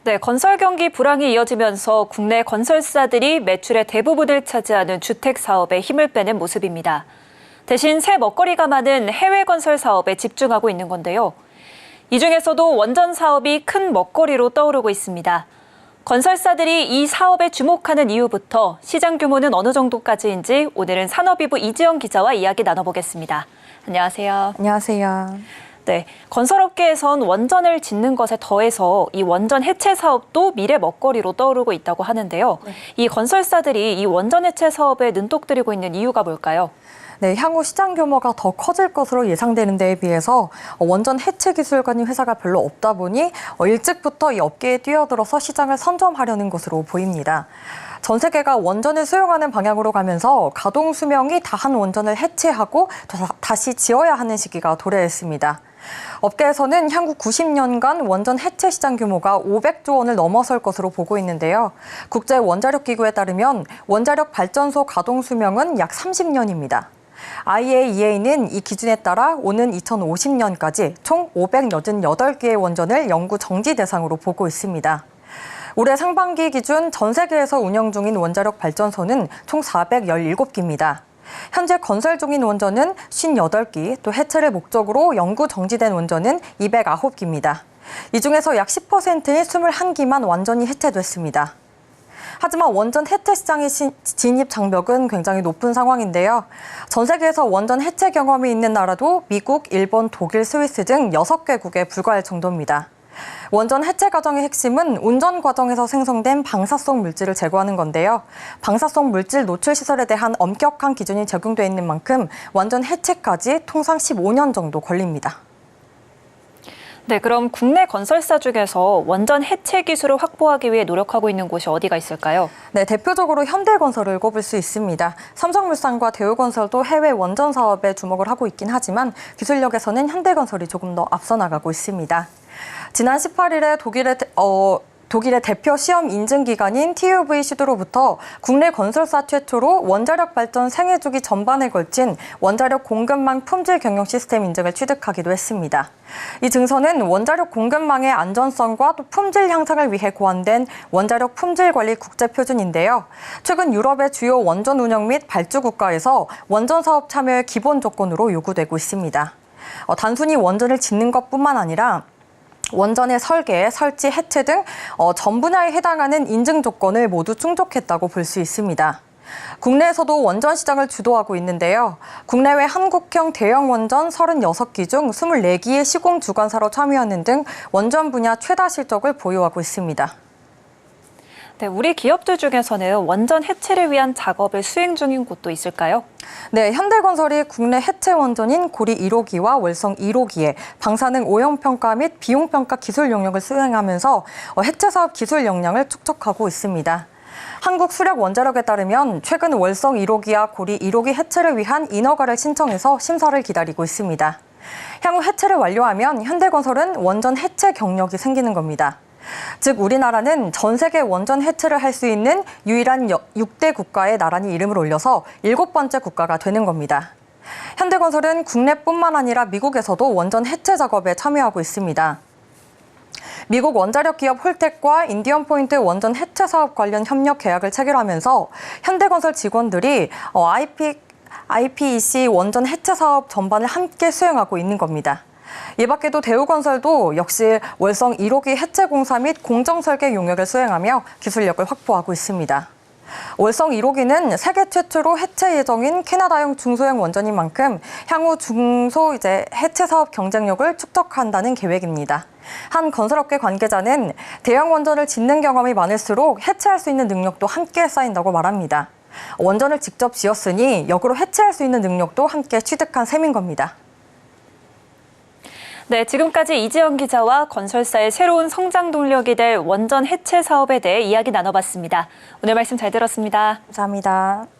네, 건설 경기 불황이 이어지면서 국내 건설사들이 매출의 대부분을 차지하는 주택 사업에 힘을 빼는 모습입니다. 대신 새 먹거리가 많은 해외 건설 사업에 집중하고 있는 건데요. 이 중에서도 원전 사업이 큰 먹거리로 떠오르고 있습니다. 건설사들이 이 사업에 주목하는 이유부터 시장 규모는 어느 정도까지인지 오늘은 산업위부 이지영 기자와 이야기 나눠보겠습니다. 안녕하세요. 안녕하세요. 네, 건설업계에선 원전을 짓는 것에 더해서 이 원전 해체 사업도 미래 먹거리로 떠오르고 있다고 하는데요. 이 건설사들이 이 원전 해체 사업에 눈독 들이고 있는 이유가 뭘까요? 네, 향후 시장 규모가 더 커질 것으로 예상되는 데에 비해서 원전 해체 기술 가진 회사가 별로 없다 보니 일찍부터 이 업계에 뛰어들어서 시장을 선점하려는 것으로 보입니다. 전 세계가 원전을 수용하는 방향으로 가면서 가동 수명이 다한 원전을 해체하고 다시 지어야 하는 시기가 도래했습니다. 업계에서는 향후 90년간 원전 해체 시장 규모가 500조 원을 넘어설 것으로 보고 있는데요. 국제원자력기구에 따르면 원자력 발전소 가동 수명은 약 30년입니다. IAEA는 이 기준에 따라 오는 2050년까지 총 588개의 원전을 영구 정지 대상으로 보고 있습니다. 올해 상반기 기준 전 세계에서 운영 중인 원자력 발전소는 총 417기입니다. 현재 건설 중인 원전은 58기, 또 해체를 목적으로 영구 정지된 원전은 209기입니다. 이 중에서 약 10%인 21기만 완전히 해체됐습니다. 하지만 원전 해체 시장의 진입 장벽은 굉장히 높은 상황인데요. 전 세계에서 원전 해체 경험이 있는 나라도 미국, 일본, 독일, 스위스 등 6개국에 불과할 정도입니다. 원전 해체 과정의 핵심은 운전 과정에서 생성된 방사성 물질을 제거하는 건데요. 방사성 물질 노출 시설에 대한 엄격한 기준이 적용돼 있는 만큼 원전 해체까지 통상 15년 정도 걸립니다. 네, 그럼 국내 건설사 중에서 원전 해체 기술을 확보하기 위해 노력하고 있는 곳이 어디가 있을까요? 네, 대표적으로 현대건설을 꼽을 수 있습니다. 삼성물산과 대우건설도 해외 원전 사업에 주목을 하고 있긴 하지만 기술력에서는 현대건설이 조금 더 앞서 나가고 있습니다. 지난 18일에 독일의 대표 시험 인증 기관인 TÜV-SÜD로부터 국내 건설사 최초로 원자력 발전 생애주기 전반에 걸친 원자력 공급망 품질 경영 시스템 인증을 취득하기도 했습니다. 이 증서는 원자력 공급망의 안전성과 또 품질 향상을 위해 고안된 원자력 품질 관리 국제 표준인데요. 최근 유럽의 주요 원전 운영 및 발주 국가에서 원전 사업 참여의 기본 조건으로 요구되고 있습니다. 단순히 원전을 짓는 것뿐만 아니라 원전의 설계, 설치, 해체 등 전 분야에 해당하는 인증 조건을 모두 충족했다고 볼 수 있습니다. 국내에서도 원전 시장을 주도하고 있는데요. 국내외 한국형 대형 원전 36기 중 24기의 시공 주관사로 참여하는 등 원전 분야 최다 실적을 보유하고 있습니다. 네, 우리 기업들 중에서는 원전 해체를 위한 작업을 수행 중인 곳도 있을까요? 네, 현대건설이 국내 해체 원전인 고리 1호기와 월성 1호기에 방사능 오염평가 및 비용평가 기술 용역을 수행하면서 해체 사업 기술 역량을 축적하고 있습니다. 한국수력원자력에 따르면 최근 월성 1호기와 고리 1호기 해체를 위한 인허가를 신청해서 심사를 기다리고 있습니다. 향후 해체를 완료하면 현대건설은 원전 해체 경력이 생기는 겁니다. 즉 우리나라는 전 세계 원전 해체를 할 수 있는 유일한 6대 국가에 나란히 이름을 올려서 7번째 국가가 되는 겁니다. 현대건설은 국내뿐만 아니라 미국에서도 원전 해체 작업에 참여하고 있습니다. 미국 원자력 기업 홀텍과 인디언 포인트 원전 해체 사업 관련 협력 계약을 체결하면서 현대건설 직원들이 IPEC 원전 해체 사업 전반을 함께 수행하고 있는 겁니다. 이 밖에도 대우건설도 역시 월성 1호기 해체 공사 및 공정 설계 용역을 수행하며 기술력을 확보하고 있습니다. 월성 1호기는 세계 최초로 해체 예정인 캐나다형 중소형 원전인 만큼 향후 중소 해체 사업 경쟁력을 축적한다는 계획입니다. 한 건설업계 관계자는 대형 원전을 짓는 경험이 많을수록 해체할 수 있는 능력도 함께 쌓인다고 말합니다. 원전을 직접 지었으니 역으로 해체할 수 있는 능력도 함께 취득한 셈인 겁니다. 네, 지금까지 이지영 기자와 건설사의 새로운 성장 동력이 될 원전 해체 사업에 대해 이야기 나눠봤습니다. 오늘 말씀 잘 들었습니다. 감사합니다.